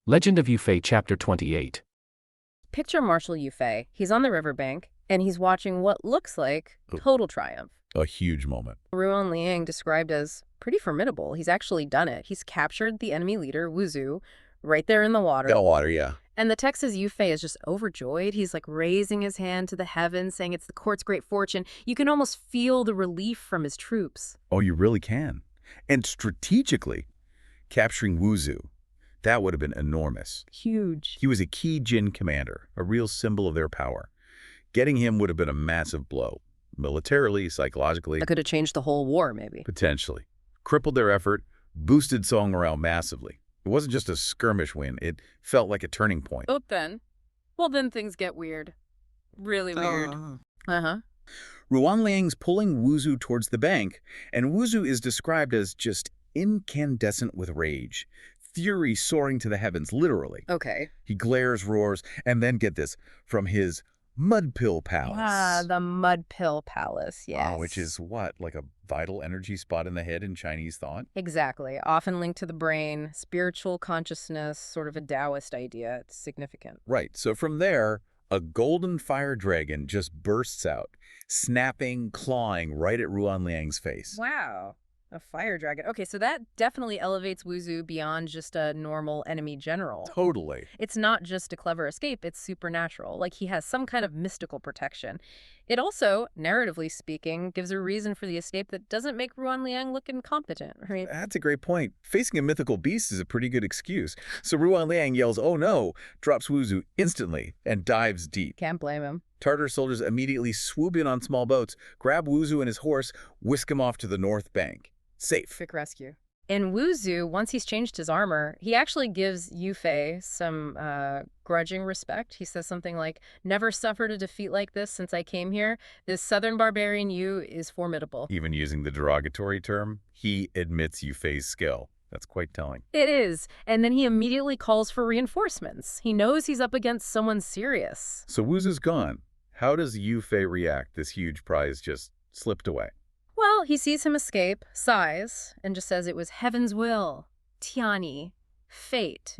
Legend of Yufei Chapter 28. Picture Marshal Yufei. He's on the riverbank, and he's watching what looks like Oh. total triumph. A huge moment. Ruan Liang described as pretty formidable. He's actually done it. He's captured the enemy leader, Wu Zhu, right there in the water. Yeah. And the text says Yufei is just overjoyed. He's like raising his hand to the heavens, saying it's the court's great fortune. You can almost feel the relief from his troops. Oh, you really can. And strategically, capturing Wu Zhu, that would have been enormous. Huge. He was a key Jin commander, a real symbol of their power. Getting him would have been a massive blow. Militarily, psychologically, That could have changed the whole war, maybe. potentially. Crippled their effort, boosted Song morale massively. It wasn't just a skirmish win. It felt like a turning point. Oh, then. Well, then things get weird. Really weird. Uh-huh. Ruan Liang's pulling Wu Zhu towards the bank, and Wu Zhu is described as just incandescent with rage. Fury soaring to the heavens, literally. Okay. He glares, roars, and then, get this, from his Mud Pill Palace. Ah, the Mud Pill Palace, yes. Which is what, like a vital energy spot in the head in Chinese thought? Exactly. Often linked to the brain, spiritual consciousness, sort of a Taoist idea. It's significant. Right, so from there, a golden fire dragon just bursts out, snapping, clawing right at Ruan Liang's face. Wow. A fire dragon. Okay, so that definitely elevates Wu Zhu beyond just a normal enemy general. Totally. It's not just a clever escape, it's supernatural. Like he has some kind of mystical protection. It also, narratively speaking, gives a reason for the escape that doesn't make Ruan Liang look incompetent, right? That's a great point. Facing a mythical beast is a pretty good excuse. So Ruan Liang yells, "Oh no," drops Wu Zhu instantly, and dives deep. Can't blame him. Tartar soldiers immediately swoop in on small boats, grab Wu Zhu and his horse, whisk him off to the north bank. Safe. Quick rescue. In Wu Zhu, once he's changed his armor, he actually gives Yufei some grudging respect. He says something like, "Never suffered a defeat like this since I came here. This southern barbarian Yu is formidable." Even using the derogatory term, he admits Yufei's skill. That's quite telling. It is. And then he immediately calls for reinforcements. He knows he's up against someone serious. So Wu Zhu's gone. How does Yufei react? This huge prize just slipped away. Well, he sees him escape, sighs, and just says it was heaven's will, Tiani, fate.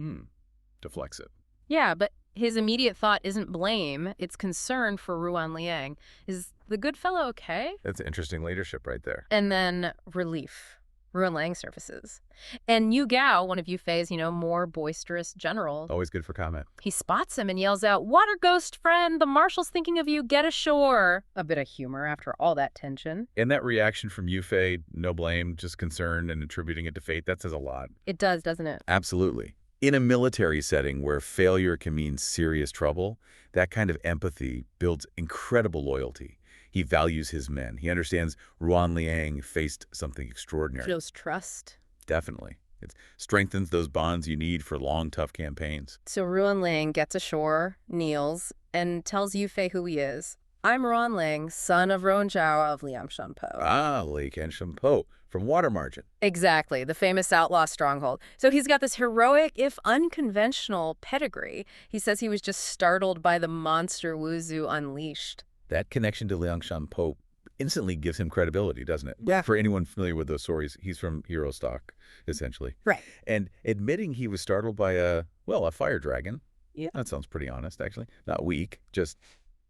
Deflects it. Yeah, but his immediate thought isn't blame, it's concern for Ruan Liang. Is the good fellow okay? That's interesting leadership right there. And then relief. Ruan Liang surfaces. And Yu Gao, one of Yufei's, more boisterous generals, Always good for comment. he spots him and yells out, "Water ghost friend, the marshal's thinking of you, get ashore." A bit of humor after all that tension. And that reaction from Yufei, no blame, just concern and attributing it to fate, that says a lot. It does, doesn't it? Absolutely. In a military setting where failure can mean serious trouble, that kind of empathy builds incredible loyalty. He values his men. He understands Ruan Liang faced something extraordinary. Shows trust. Definitely. It strengthens those bonds you need for long, tough campaigns. So Ruan Liang gets ashore, kneels, and tells Yufei who he is. "I'm Ruan Liang, son of Ruan Zhao of Liangshan Po." Ah, Lake and Shampo from Water Margin. Exactly, the famous outlaw stronghold. So he's got this heroic, if unconventional, pedigree. He says he was just startled by the monster Wu Zhu unleashed. That connection to Liangshan Po instantly gives him credibility, doesn't it? Yeah. For anyone familiar with those stories, he's from hero stock, essentially. Right. And admitting he was startled by a fire dragon. Yeah. That sounds pretty honest, actually. Not weak, just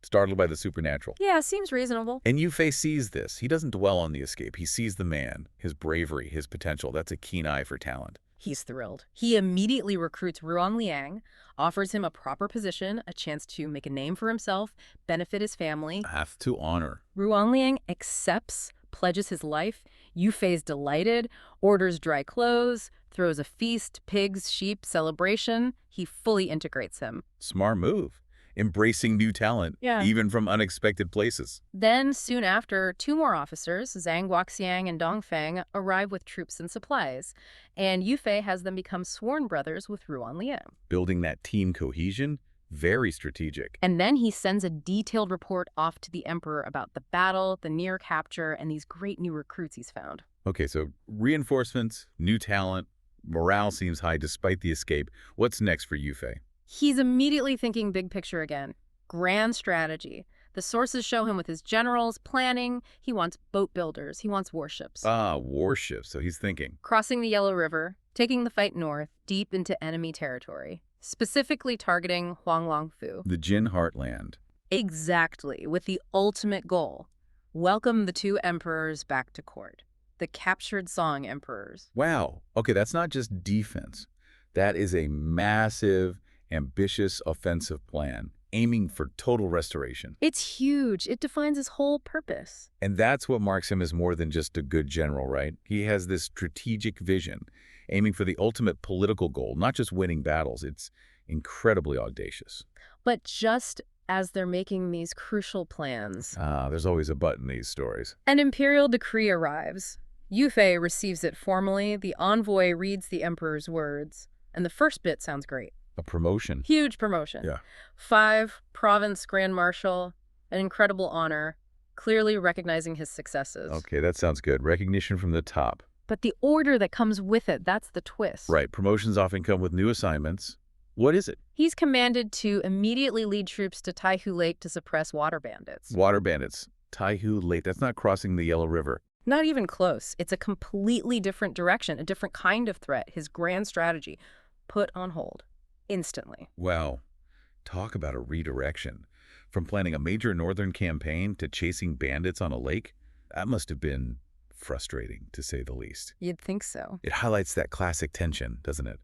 startled by the supernatural. Yeah, seems reasonable. And Yufei sees this. He doesn't dwell on the escape. He sees the man, his bravery, his potential. That's a keen eye for talent. He's thrilled. He immediately recruits Ruan Liang, offers him a proper position, a chance to make a name for himself, benefit his family. Have to honor. Ruan Liang accepts, pledges his life. Yufei's delighted, orders dry clothes, throws a feast, pigs, sheep, celebration. He fully integrates him. Smart move. Embracing new talent, Yeah. even from unexpected places. Then, soon after, two more officers, Zhang Guoxiang and Dong Feng, arrive with troops and supplies, and Yufei has them become sworn brothers with Ruan Liang. Building that team cohesion, very strategic. And then he sends a detailed report off to the emperor about the battle, the near capture, and these great new recruits he's found. Okay, so reinforcements, new talent, morale seems high despite the escape. What's next for Yufei? He's immediately thinking big picture again. Grand strategy. The sources show him with his generals planning. He wants boat builders. He wants warships. Ah, warships. So he's thinking. Crossing the Yellow River, taking the fight north, deep into enemy territory, specifically targeting Huanglongfu. The Jin heartland. Exactly, with the ultimate goal: welcome the two emperors back to court. The captured Song emperors. Wow. Okay, that's not just defense. That is a massive, ambitious offensive plan, aiming for total restoration. It's huge. It defines his whole purpose. And that's what marks him as more than just a good general, right? He has this strategic vision, aiming for the ultimate political goal, not just winning battles. It's incredibly audacious. But just as they're making these crucial plans, There's always a but in these stories. an imperial decree arrives. Yu Fei receives it formally. The envoy reads the emperor's words. And the first bit sounds great. A promotion. Huge promotion. Yeah. 5, Province Grand Marshal, an incredible honor, clearly recognizing his successes. Okay, that sounds good. Recognition from the top. But the order that comes with it, that's the twist. Right, promotions often come with new assignments. What is it? He's commanded to immediately lead troops to Taihu Lake to suppress water bandits. Water bandits. Taihu Lake. That's not crossing the Yellow River. Not even close. It's a completely different direction, a different kind of threat. His grand strategy put on hold instantly. Wow. Talk about a redirection. From planning a major northern campaign to chasing bandits on a lake, that must have been frustrating, to say the least. You'd think so. It highlights that classic tension, doesn't it?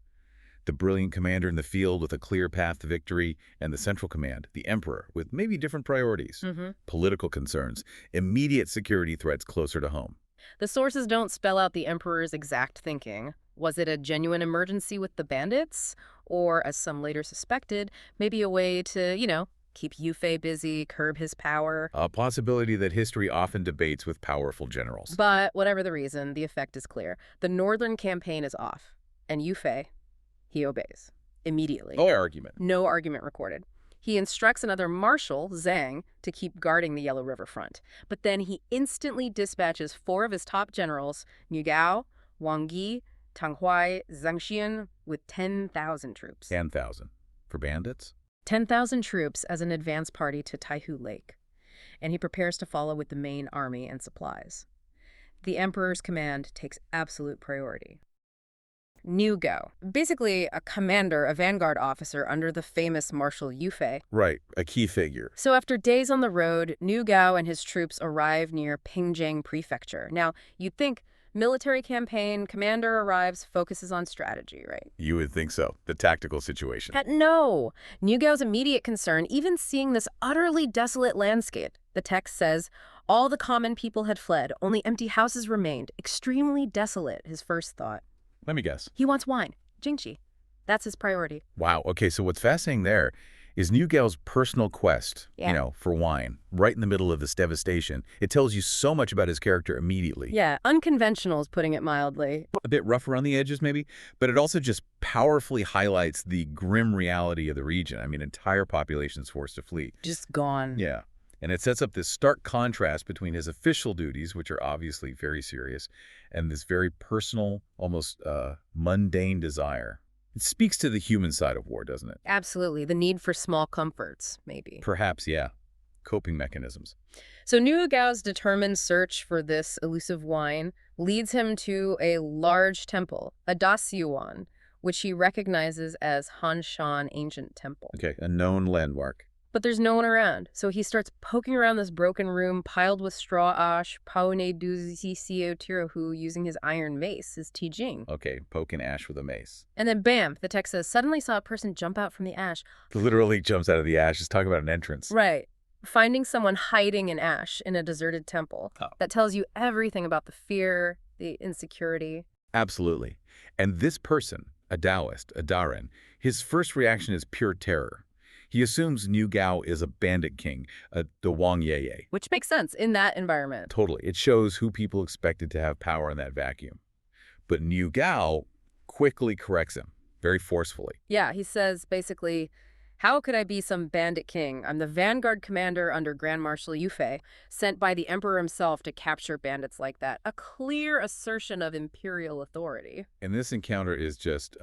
The brilliant commander in the field with a clear path to victory, and the central command, the emperor, with maybe different priorities, political concerns, immediate security threats closer to home. The sources don't spell out the emperor's exact thinking. Was it a genuine emergency with the bandits? Or, as some later suspected, maybe a way to, keep Yu Fei busy, curb his power? A possibility that history often debates with powerful generals. But whatever the reason, the effect is clear. The northern campaign is off. And Yu Fei, he obeys. Immediately. No argument. No argument recorded. He instructs another marshal, Zhang, to keep guarding the Yellow River front. But then he instantly dispatches 4 of his top generals, Niu Gao, Wang Yi, Tang Huai, Zhang Xian, with 10,000 troops. 10,000. For bandits? 10,000 troops as an advance party to Taihu Lake. And he prepares to follow with the main army and supplies. The emperor's command takes absolute priority. Niu Gao, basically a commander, a vanguard officer under the famous Marshal Yu Fei. Right, a key figure. So after days on the road, Niu Gao and his troops arrive near Pingjiang Prefecture. Now, you'd think military campaign, commander arrives, focuses on strategy, right? You would think so. The tactical situation. No! Niu Gao's immediate concern, even seeing this utterly desolate landscape, the text says, all the common people had fled, only empty houses remained, extremely desolate, his first thought. Let me guess. He wants wine, Jingqi. That's his priority. Wow. Okay, so what's fascinating there is Niu Gao's personal quest, for wine, right in the middle of this devastation. It tells you so much about his character immediately. Yeah, unconventional is putting it mildly. A bit rough around the edges, maybe, but it also just powerfully highlights the grim reality of the region. I mean, entire population's forced to flee. Just gone. Yeah. And it sets up this stark contrast between his official duties, which are obviously very serious, and this very personal, almost mundane desire. It speaks to the human side of war, doesn't it? Absolutely. The need for small comforts, maybe. Perhaps, yeah. Coping mechanisms. So Niu Gao's determined search for this elusive wine leads him to a large temple, a Dasuan, which he recognizes as Hanshan Ancient Temple. Okay, a known landmark. But there's no one around, so he starts poking around this broken room piled with straw ash, paone duzi sio tirahu, using his iron mace, his tijing. Okay, poking ash with a mace. And then bam, the text says, suddenly saw a person jump out from the ash. Literally jumps out of the ash. Just talk about an entrance. Right. Finding someone hiding in ash in a deserted temple. Oh. That tells you everything about the fear, the insecurity. Absolutely. And this person, a Taoist, a Darin, his first reaction is pure terror. He assumes Niu Gao is a bandit king, the Wang Yeye. Which makes sense in that environment. Totally. It shows who people expected to have power in that vacuum. But Niu Gao quickly corrects him, very forcefully. Yeah, he says, basically, how could I be some bandit king? I'm the vanguard commander under Grand Marshal Yu Fei, sent by the emperor himself to capture bandits like that. A clear assertion of imperial authority. And this encounter is just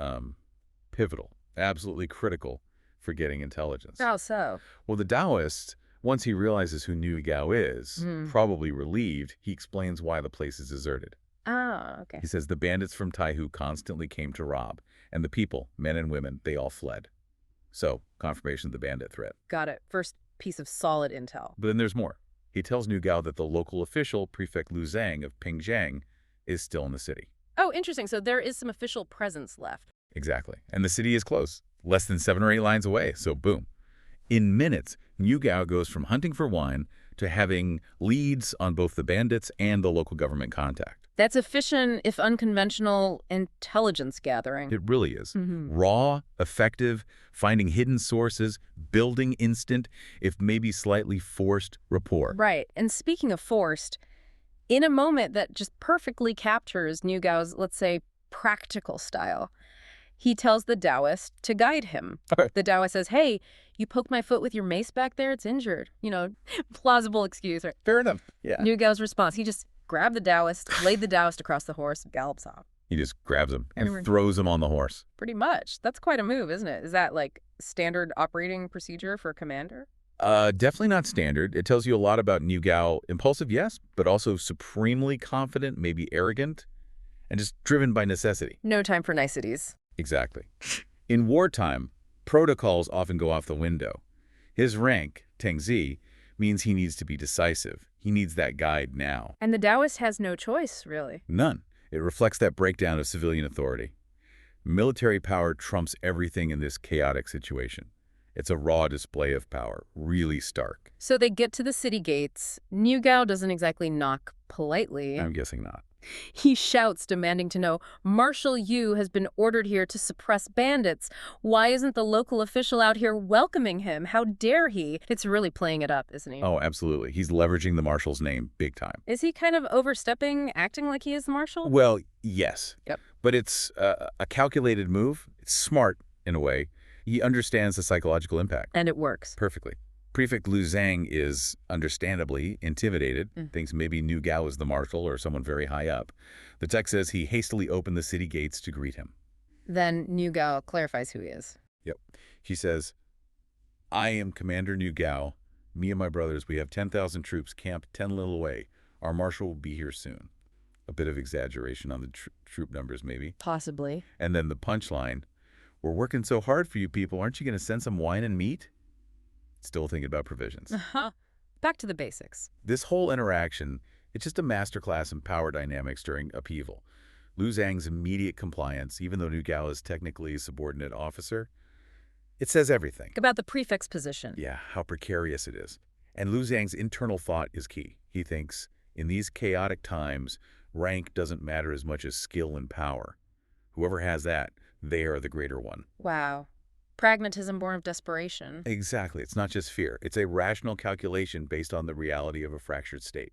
pivotal, absolutely critical for getting intelligence. How so? Well, the Taoists Once he realizes who Niu Gao is, Hmm. probably relieved, he explains why the place is deserted. Ah, okay. He says the bandits from Taihu constantly came to rob, and the people, men and women, they all fled. So, confirmation of the bandit threat. Got it. First piece of solid intel. But then there's more. He tells Niu Gao that the local official, Prefect Lu Zhang of Pingjiang, is still in the city. Oh, interesting. So there is some official presence left. Exactly. And the city is close, less than 7 or 8 lines away, so boom. In minutes, Niu Gao goes from hunting for wine to having leads on both the bandits and the local government contact. That's efficient, if unconventional, intelligence gathering. It really is. Mhm. Raw, effective, finding hidden sources, building instant, if maybe slightly forced rapport. Right. And speaking of forced, in a moment that just perfectly captures Niu Gao's, let's say, practical style, he tells the Taoist to guide him. Okay. The Taoist says, hey, you poked my foot with your mace back there, it's injured. Plausible excuse. Right? Fair enough. Yeah. Niu Gao's response, he just grabbed the Taoist, laid the Taoist across the horse, gallops off. He just grabs him and Everyone- throws him on the horse. Pretty much. That's quite a move, isn't it? Is that like standard operating procedure for a commander? Definitely not standard. It tells you a lot about Niu Gao. Impulsive, yes, but also supremely confident, maybe arrogant, and just driven by necessity. No time for niceties. Exactly. In wartime, protocols often go off the window. His rank, Tengzi, means he needs to be decisive. He needs that guide now. And the Taoist has no choice, really. None. It reflects that breakdown of civilian authority. Military power trumps everything in this chaotic situation. It's a raw display of power, really stark. So they get to the city gates. Niu Gao doesn't exactly knock politely. I'm guessing not. He shouts, demanding to know, Marshal Yu has been ordered here to suppress bandits. Why isn't the local official out here welcoming him? How dare he? It's really playing it up, isn't he? Oh, absolutely. He's leveraging the marshal's name big time. Is he kind of overstepping, acting like he is the marshal? Well, yes. Yep. But it's a calculated move. It's smart, in a way. He understands the psychological impact. And it works. Perfectly. Prefect Lu Zhang is understandably intimidated, Mm. thinks maybe Niu Gao is the marshal or someone very high up. The text says he hastily opened the city gates to greet him. Then Niu Gao clarifies who he is. He says, I am Commander Niu Gao. Me and my brothers, we have 10,000 troops camped 10 little away. Our marshal will be here soon. A bit of exaggeration on the troop numbers, maybe. Possibly. And then the punchline, we're working so hard for you people. Aren't you going to send some wine and meat? Still thinking about provisions. Uh-huh. Back to the basics. This whole interaction, it's just a masterclass in power dynamics during upheaval. Lu Zhang's immediate compliance, even though Niu Gao is technically a subordinate officer, it says everything. About the prefect's position. Yeah, how precarious it is. And Lu Zhang's internal thought is key. He thinks, in these chaotic times, rank doesn't matter as much as skill and power. Whoever has that, they are the greater one. Wow. Pragmatism born of desperation. Exactly. It's not just fear. It's a rational calculation based on the reality of a fractured state.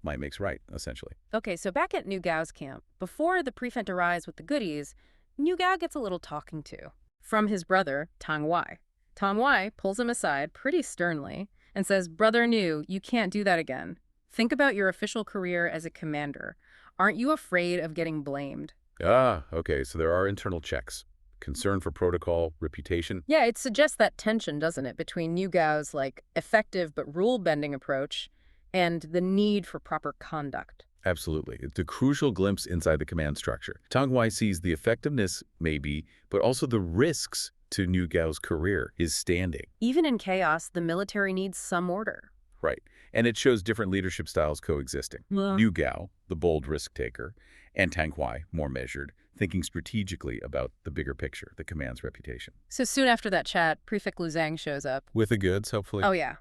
Might makes right, essentially. Okay, so back at Niu Gao's camp, before the prefect arrives with the goodies, Niu Gao gets a little talking to from his brother, Tang Wai. Tang Wai pulls him aside pretty sternly and says, Brother Niu, you can't do that again. Think about your official career as a commander. Aren't you afraid of getting blamed? Ah, okay, so there are internal checks. Concern for protocol, reputation. Yeah, it suggests that tension, doesn't it, between Niu Gao's, effective but rule-bending approach and the need for proper conduct. Absolutely. It's a crucial glimpse inside the command structure. Tang Wai sees the effectiveness, maybe, but also the risks to Niu Gao's career, his standing. Even in chaos, the military needs some order. Right. And it shows different leadership styles coexisting. Niu Gao, the bold risk-taker, and Tang Wai, more measured, thinking strategically about the bigger picture, the command's reputation. So soon after that chat, Prefect Lu Zhang shows up. With the goods, hopefully. Oh, yeah.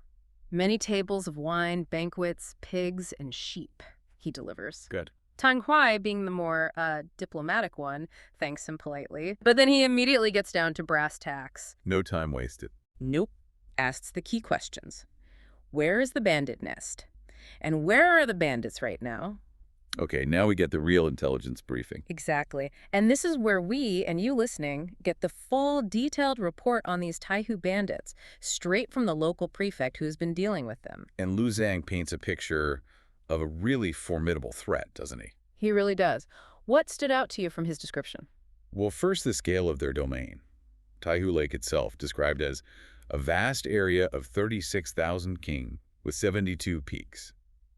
Many tables of wine, banquets, pigs, and sheep, he delivers. Good. Tang Huai, being the more diplomatic one, thanks him politely. But then he immediately gets down to brass tacks. No time wasted. Nope. Asks the key questions. Where is the bandit nest? And where are the bandits right now? Okay, now we get the real intelligence briefing. Exactly. And this is where we, and you listening, get the full detailed report on these Taihu bandits, straight from the local prefect who's been dealing with them. And Lu Zhang paints a picture of a really formidable threat, doesn't he? He really does. What stood out to you from his description? Well, first, the scale of their domain. Taihu Lake itself, described as a vast area of 36,000 king with 72 peaks.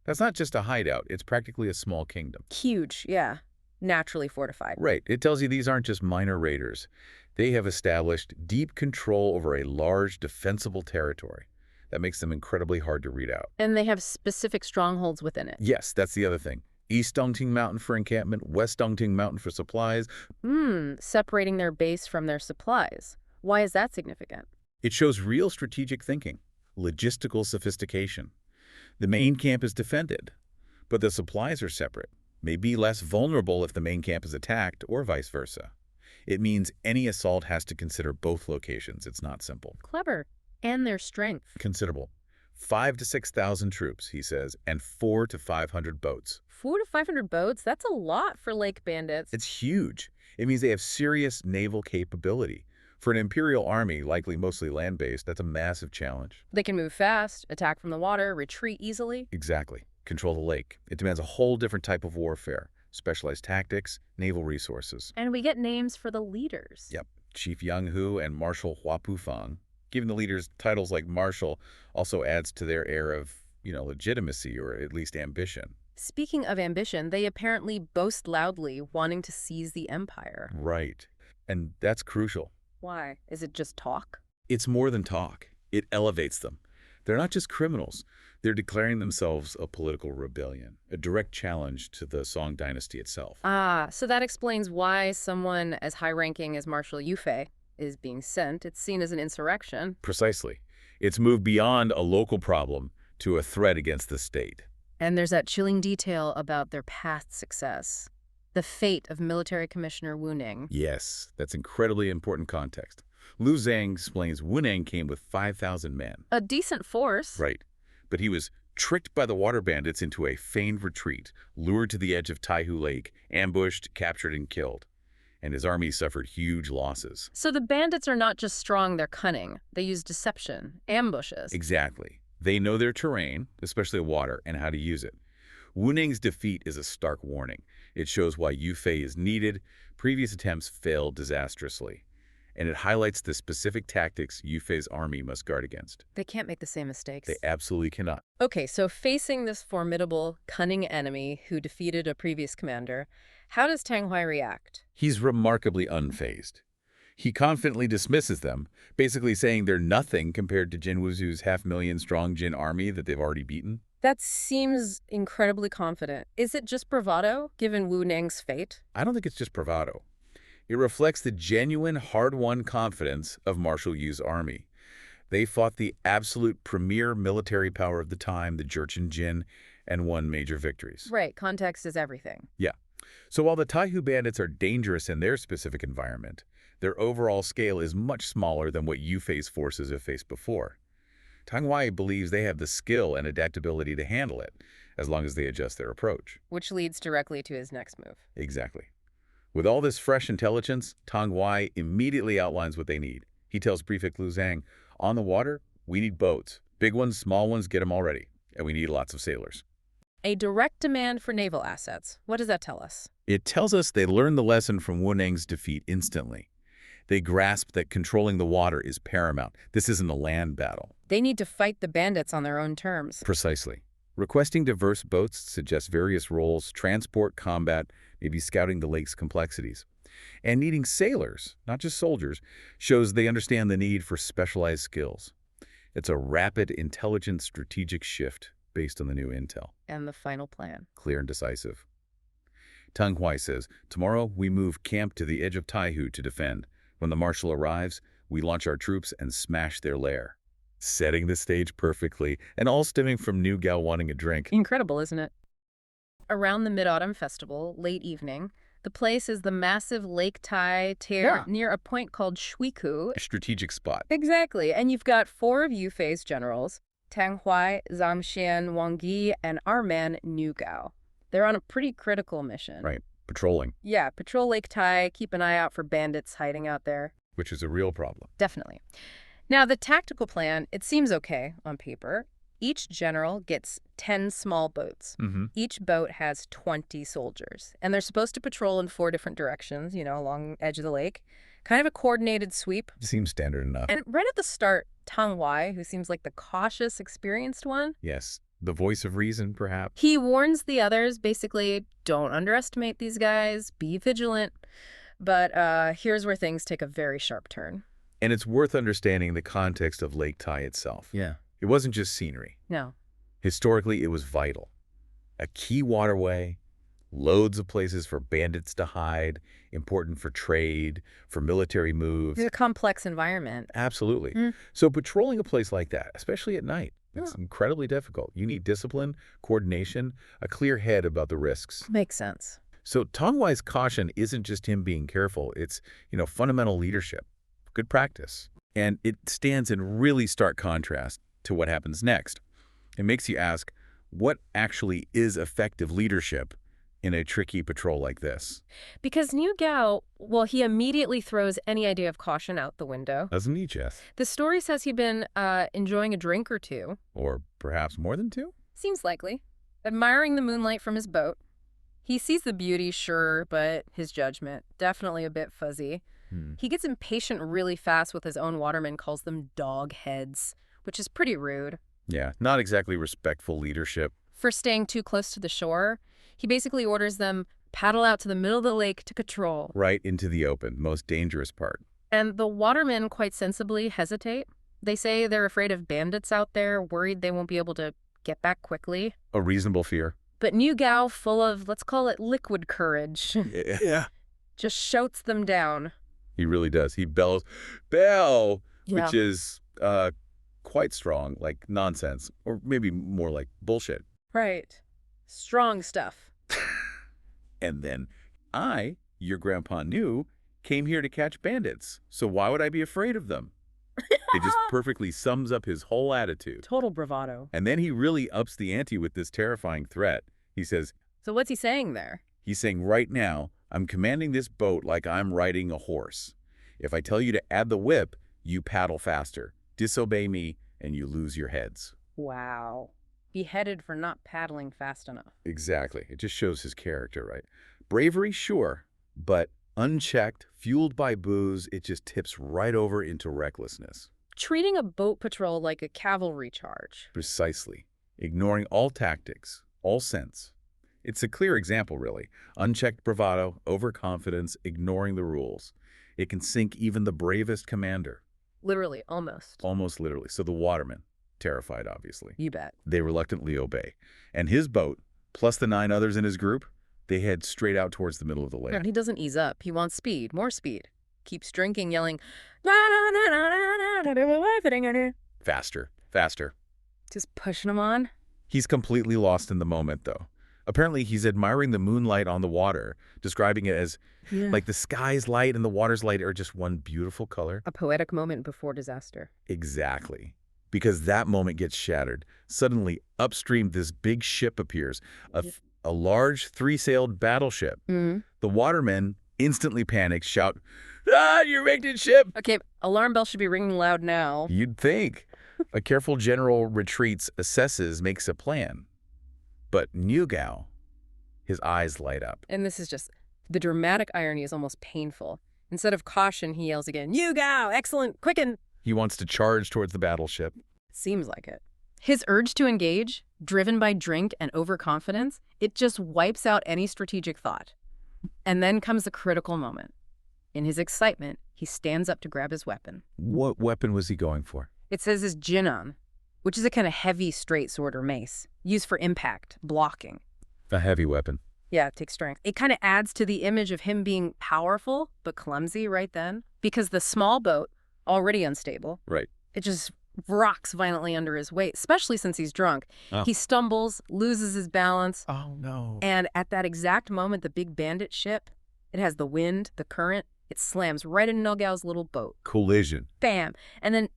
That's not just a hideout, it's practically a small kingdom. Huge, yeah. Naturally fortified. Right, it tells you these aren't just minor raiders. They have established deep control over a large, defensible territory. That makes them incredibly hard to read out. And they have specific strongholds within it. Yes, that's the other thing. East Dongting Mountain for encampment, West Dongting Mountain for supplies. Separating their base from their supplies. Why is that significant? It shows real strategic thinking, logistical sophistication. The main camp is defended, but the supplies are separate, may be less vulnerable if the main camp is attacked or vice versa. It means any assault has to consider both locations. It's not simple. Clever. And their strength. Considerable. 5,000 to 6,000 troops, he says, and 400 to 500 boats. 400 to 500 boats? That's a lot for lake bandits. It's huge. It means they have serious naval capability. For an imperial army, likely mostly land-based, that's a massive challenge. They can move fast, attack from the water, retreat easily. Exactly. Control the lake. It demands a whole different type of warfare. Specialized tactics, naval resources. And we get names for the leaders. Yep. Chief Yang Hu and Marshal Hua Pufang. Giving the leaders titles like Marshal also adds to their air of, legitimacy or at least ambition. Speaking of ambition, they apparently boast loudly, wanting to seize the empire. Right. And that's crucial. Why? Is it just talk? It's more than talk. It elevates them. They're not just criminals. They're declaring themselves a political rebellion, a direct challenge to the Song dynasty itself. So that explains why someone as high-ranking as Marshal Yufei is being sent. It's seen as an insurrection. Precisely. It's moved beyond a local problem to a threat against the state. And there's that chilling detail about their past success. The fate of Military Commissioner Wu Ning. Yes, that's incredibly important context. Lu Zhang explains Wu Ning came with 5,000 men. A decent force. Right. But he was tricked by the water bandits into a feigned retreat, lured to the edge of Taihu Lake, ambushed, captured, and killed. And his army suffered huge losses. So the bandits are not just strong, they're cunning. They use deception, ambushes. Exactly. They know their terrain, especially water, and how to use it. Wu Ning's defeat is a stark warning. It shows why Yufei is needed. Previous attempts failed disastrously. And it highlights the specific tactics Yufei's army must guard against. They can't make the same mistakes. They absolutely cannot. Okay, so facing this formidable, cunning enemy who defeated a previous commander, how does Tang Hui react? He's remarkably unfazed. He confidently dismisses them, basically saying they're nothing compared to Jin Wuzu's 500,000-strong Jin army that they've already beaten. That seems incredibly confident. Is it just bravado, given Wu Ning's fate? I don't think it's just bravado. It reflects the genuine, hard-won confidence of Marshal Yu's army. They fought the absolute premier military power of the time, the Jurchen Jin, and won major victories. Right, context is everything. Yeah. So while the Taihu bandits are dangerous in their specific environment, their overall scale is much smaller than what Yufei's forces have faced before. Tang Hui believes they have the skill and adaptability to handle it, as long as they adjust their approach. Which leads directly to his next move. Exactly. With all this fresh intelligence, Tang Hui immediately outlines what they need. He tells Prefect Lu Zhang, on the water, we need boats. Big ones, small ones, get them all ready. And we need lots of sailors. A direct demand for naval assets. What does that tell us? It tells us they learned the lesson from Wu Ning's defeat instantly. They grasp that controlling the water is paramount. This isn't a land battle. They need to fight the bandits on their own terms. Precisely. Requesting diverse boats suggests various roles, transport, combat, maybe scouting the lake's complexities. And needing sailors, not just soldiers, shows they understand the need for specialized skills. It's a rapid, intelligent, strategic shift based on the new intel. And the final plan. Clear and decisive. Tang Hui says, tomorrow we move camp to the edge of Taihu to defend. When the marshal arrives, we launch our troops and smash their lair. Setting the stage perfectly, and all stemming from New Gao wanting a drink. Incredible, isn't it? Around the Mid-Autumn Festival, late evening, the place is the massive Lake Tai near a point called Shuiku. A strategic spot. Exactly, and you've got 4 of Yufei's generals, Tang Hui, Zhang Xian, Wang Yi, and our man, New Gao. They're on a pretty critical mission. Right, patrolling. Yeah, patrol Lake Tai, keep an eye out for bandits hiding out there. Which is a real problem. Definitely. Now, the tactical plan, it seems okay on paper. Each general gets 10 small boats. Mm-hmm. Each boat has 20 soldiers. And they're supposed to patrol in 4 different directions, along the edge of the lake. Kind of a coordinated sweep. Seems standard enough. And right at the start, Tang Wai, who seems like the cautious, experienced one, Yes. The voice of reason, perhaps. he warns the others, basically, don't underestimate these guys, be vigilant. But here's where things take a very sharp turn. And it's worth understanding the context of Lake Tai itself. Yeah. It wasn't just scenery. No. Historically, it was vital. A key waterway, loads of places for bandits to hide, important for trade, for military moves. It's a complex environment. Absolutely. Mm. So patrolling a place like that, especially at night, it's Yeah. incredibly difficult. You need discipline, coordination, a clear head about the risks. Makes sense. So Tong Wai's caution isn't just him being careful. It's, fundamental leadership, good practice. And it stands in really stark contrast to what happens next. It makes you ask, what actually is effective leadership in a tricky patrol like this? Because Niu Gao, well, he immediately throws any idea of caution out the window. Doesn't he, Jess? The story says he'd been enjoying a drink or two. Or perhaps more than two? Seems likely. Admiring the moonlight from his boat. He sees the beauty, sure, but his judgment, definitely a bit fuzzy. He gets impatient really fast with his own waterman, calls them dog heads, which is pretty rude. Yeah, not exactly respectful leadership. For staying too close to the shore, he basically orders them paddle out to the middle of the lake to patrol. Right into the open, most dangerous part. And the watermen quite sensibly hesitate. They say they're afraid of bandits out there, worried they won't be able to get back quickly. A reasonable fear. But Niu Gao, full of, let's call it liquid courage, Yeah. just shouts them down. He really does. He bellows, "Bell!" Yeah. Which is quite strong, like nonsense, or maybe more like bullshit. Right. Strong stuff. And then, your grandpa knew, came here to catch bandits, so why would I be afraid of them? It just perfectly sums up his whole attitude. Total bravado. And then he really ups the ante with this terrifying threat. He says, So what's he saying there? he's saying, right now, I'm commanding this boat like I'm riding a horse. If I tell you to add the whip, you paddle faster. Disobey me, and you lose your heads. Wow. Beheaded for not paddling fast enough. Exactly. It just shows his character, right? Bravery, sure, but unchecked, fueled by booze, it just tips right over into recklessness. Treating a boat patrol like a cavalry charge. Precisely. Ignoring all tactics, all sense. It's a clear example, really. Unchecked bravado, overconfidence, ignoring the rules. It can sink even the bravest commander. Literally, almost. Almost literally. So the watermen, terrified, obviously. You bet. They reluctantly obey. And his boat, plus the 9 others in his group, they head straight out towards the middle of the lake. He doesn't ease up. He wants speed, more speed. Keeps drinking, yelling, Faster, faster. just pushing him on. He's completely lost in the moment, though. Apparently, he's admiring the moonlight on the water, describing it as like the sky's light and the water's light are just one beautiful color. A poetic moment before disaster. Exactly. Because that moment gets shattered. Suddenly, upstream, this big ship appears, a large 3-sailed battleship. Mm. The watermen instantly panic, shout, "Ah, you rigged it, ship!" Okay, alarm bell should be ringing loud now. You'd think. A careful general retreats, assesses, makes a plan. But Niu Gao, his eyes light up. And this is just, the dramatic irony is almost painful. Instead of caution, he yells again, Niu Gao, excellent, quicken. He wants to charge towards the battleship. Seems like it. His urge to engage, driven by drink and overconfidence, it just wipes out any strategic thought. And then comes the critical moment. In his excitement, he stands up to grab his weapon. What weapon was he going for? It says his jinan, which is a kind of heavy straight sword or mace, used for impact, blocking. A heavy weapon. Yeah, it takes strength. It kind of adds to the image of him being powerful, but clumsy right then. Because the small boat, already unstable, Right. it just rocks violently under his weight, especially since he's drunk. Oh. He stumbles, loses his balance, Oh, no. and at that exact moment, the big bandit ship, it has the wind, the current, it slams right into Niu Gao's little boat. Collision. Bam! And then,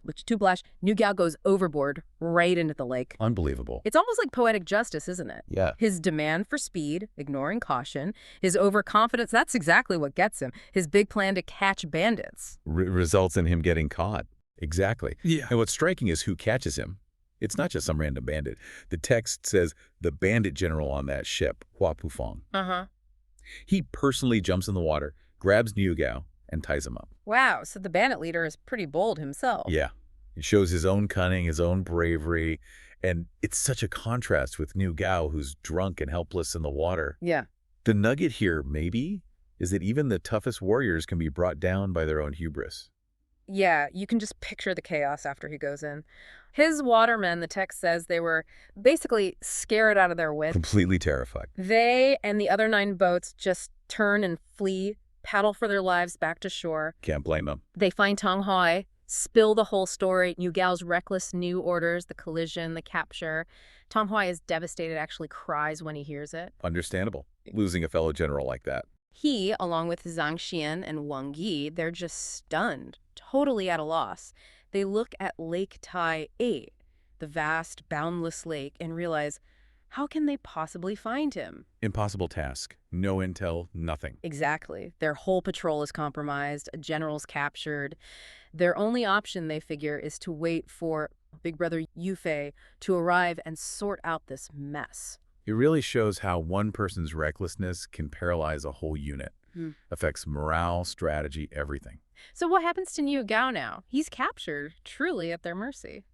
which two blash, Niu Gao goes overboard right into the lake. Unbelievable. It's almost like poetic justice, isn't it? Yeah. His demand for speed, ignoring caution, his overconfidence, that's exactly what gets him. His big plan to catch bandits. Results in him getting caught. Exactly. Yeah. And what's striking is who catches him. It's not just some random bandit. The text says the bandit general on that ship, Hua Pufang. Uh-huh. He personally jumps in the water, grabs Niu Gao, and ties him up. Wow, so the bandit leader is pretty bold himself. Yeah. It shows his own cunning, his own bravery, and it's such a contrast with Niu Gao, who's drunk and helpless in the water. Yeah. The nugget here, maybe, is that even the toughest warriors can be brought down by their own hubris. Yeah, you can just picture the chaos after he goes in. His watermen, the text says, they were basically scared out of their wits. Completely terrified. They and the other 9 boats just turn and flee, paddle for their lives back to shore. Can't blame them. They find Tong Hoi, spill the whole story, Niu Gao's reckless new orders, the collision, the capture. Tong Hoi is devastated, actually cries when he hears it. Understandable, losing a fellow general like that. He, along with Zhang Xian and Wang Yi, they're just stunned, totally at a loss. They look at Lake Tai 8, the vast, boundless lake, and realize, how can they possibly find him? Impossible task. No intel, nothing. Exactly. Their whole patrol is compromised, a general's captured. Their only option, they figure, is to wait for Big Brother Yufei to arrive and sort out this mess. It really shows how one person's recklessness can paralyze a whole unit. Affects morale, strategy, everything. So what happens to Niu Gao now? He's captured, truly at their mercy.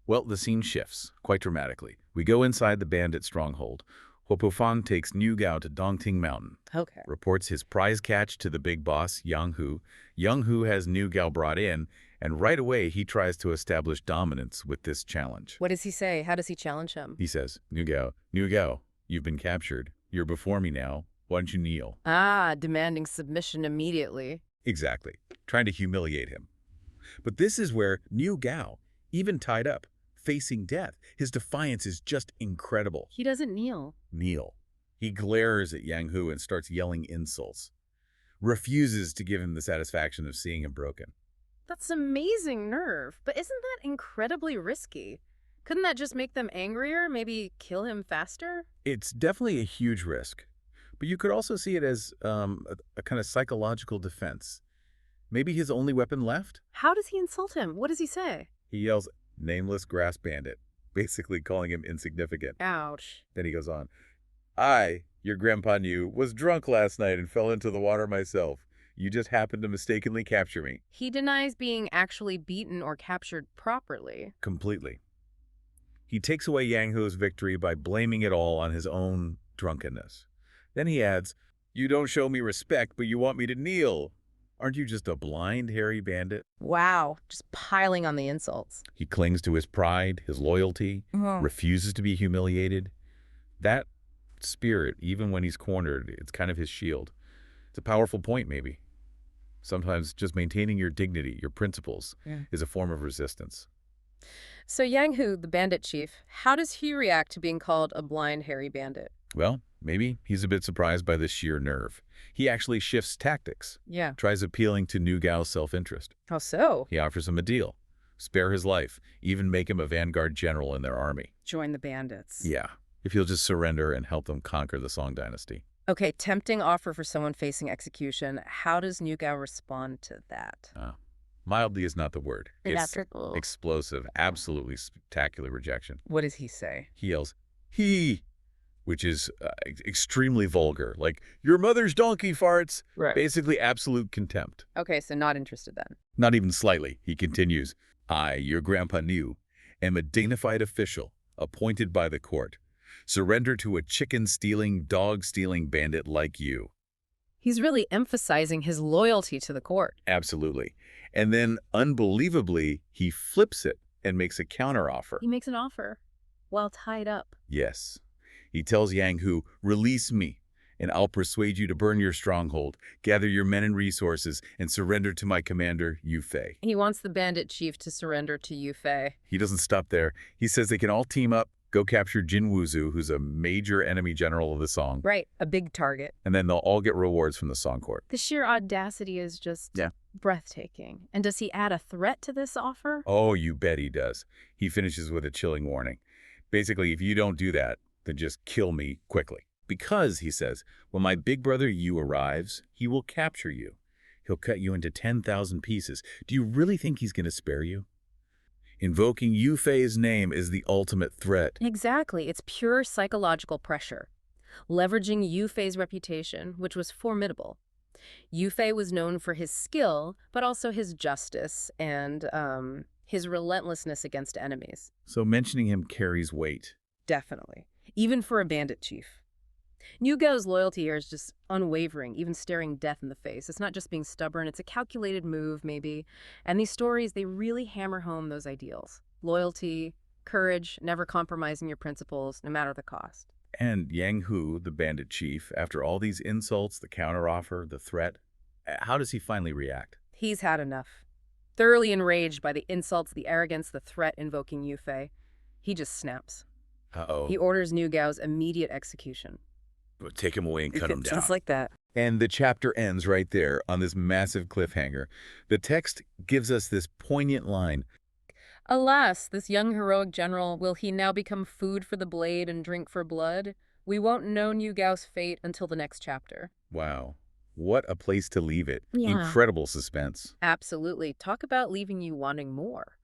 Well, the scene shifts, quite dramatically. We go inside the bandit stronghold. Hua Pufang takes Niu Gao to Dongting Mountain. Okay. Reports his prize catch to the big boss, Yang Hu. Yang Hu has Niu Gao brought in, and right away he tries to establish dominance with this challenge. What does he say? How does he challenge him? He says, Niu Gao, you've been captured. You're before me now. Why don't you kneel? Ah, demanding submission immediately. Exactly. Trying to humiliate him. But this is where Niu Gao, even tied up, facing death, his defiance is just incredible. He doesn't kneel. Kneel. He glares at Yang Hu and starts yelling insults. Refuses to give him the satisfaction of seeing him broken. That's amazing nerve, but isn't that incredibly risky? Couldn't that just make them angrier, maybe kill him faster? It's definitely a huge risk, but you could also see it as a kind of psychological defense. Maybe his only weapon left? How does he insult him? What does he say? He yells, "Nameless grass bandit," basically calling him insignificant. Ouch. Then he goes on, "I, your grandpa Niu, was drunk last night and fell into the water myself. You just happened to mistakenly capture me." He denies being actually beaten or captured properly. Completely. He takes away Yang Hu's victory by blaming it all on his own drunkenness. Then he adds, "You don't show me respect, but you want me to kneel. Aren't you just a blind, hairy bandit?" Wow, just piling on the insults. He clings to his pride, his loyalty, refuses to be humiliated. That spirit, even when he's cornered, it's kind of his shield. It's a powerful point, maybe. Sometimes just maintaining your dignity, your principles, is a form of resistance. So Yang Hu, the bandit chief, how does he react to being called a blind, hairy bandit? Well, maybe he's a bit surprised by this sheer nerve. He actually shifts tactics, Yeah. tries appealing to Niu Gao's self-interest. How so? He offers him a deal. Spare his life, even make him a vanguard general in their army. Join the bandits. Yeah, if he'll just surrender and help them conquer the Song dynasty. Okay, tempting offer for someone facing execution. How does Niu Gao respond to that? Mildly is not the word. It's Electrical. explosive, absolutely spectacular rejection. What does he say? He yells, "He!" which is extremely vulgar. Like, "Your mother's donkey farts." Right. Basically absolute contempt. Okay, so not interested then. Not even slightly. He continues, "I, your grandpa Niu, am a dignified official appointed by the court. Surrender to a chicken-stealing, dog-stealing bandit like you." He's really emphasizing his loyalty to the court. Absolutely. And then, unbelievably, he flips it and makes a counteroffer. He makes an offer while tied up. Yes. He tells Yang Hu, "Release me, and I'll persuade you to burn your stronghold, gather your men and resources, and surrender to my commander, Yufei." He wants the bandit chief to surrender to Yufei. He doesn't stop there. He says they can all team up, go capture Jin Wuzu, who's a major enemy general of the Song. Right, a big target. And then they'll all get rewards from the Song court. The sheer audacity is just breathtaking. And does he add a threat to this offer? Oh, you bet he does. He finishes with a chilling warning. Basically, if you don't do that, then just kill me quickly. Because, he says, when my big brother Yu arrives, he will capture you. He'll cut you into 10,000 pieces. Do you really think he's going to spare you? Invoking Yu Fei's name is the ultimate threat. Exactly. It's pure psychological pressure. Leveraging Yu Fei's reputation, which was formidable. Yu Fei was known for his skill, but also his justice and his relentlessness against enemies. So mentioning him carries weight. Definitely. Even for a bandit chief. Niu Gao's loyalty here is just unwavering, even staring death in the face. It's not just being stubborn, it's a calculated move, maybe. And these stories, they really hammer home those ideals. Loyalty, courage, never compromising your principles, no matter the cost. And Yang Hu, the bandit chief, after all these insults, the counteroffer, the threat, how does he finally react? He's had enough. Thoroughly enraged by the insults, the arrogance, the threat invoking Yu Fei, he just snaps. Uh-oh. He orders Niu Gao's immediate execution. Take him away and cut him down. Just like that. And the chapter ends right there on this massive cliffhanger. The text gives us this poignant line. Alas, this young heroic general, will he now become food for the blade and drink for blood? We won't know Niu Gao's fate until the next chapter. Wow. What a place to leave it. Yeah. Incredible suspense. Absolutely. Talk about leaving you wanting more.